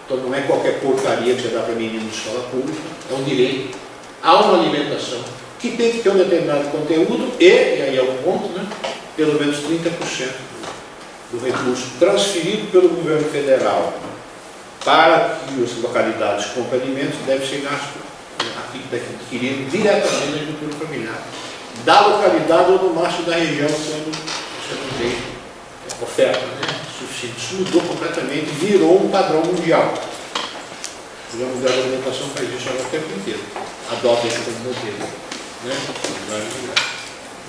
Então não é qualquer porcaria que você dá para menino de escola pública, é um direito. Há uma alimentação que tem que ter um determinado conteúdo e aí é o ponto, né, pelo menos 30% do recurso transferido pelo governo federal para que as localidades comprem alimentos deve ser gasto adquirido diretamente na agricultura familiar da localidade ou no máximo da região quando você não tem oferta, né, suficiente. Isso mudou completamente, virou um padrão mundial. O Programa Mundial da Alimentação faz isso agora o tempo inteiro. Adota isso como modelo, né, em vários lugares.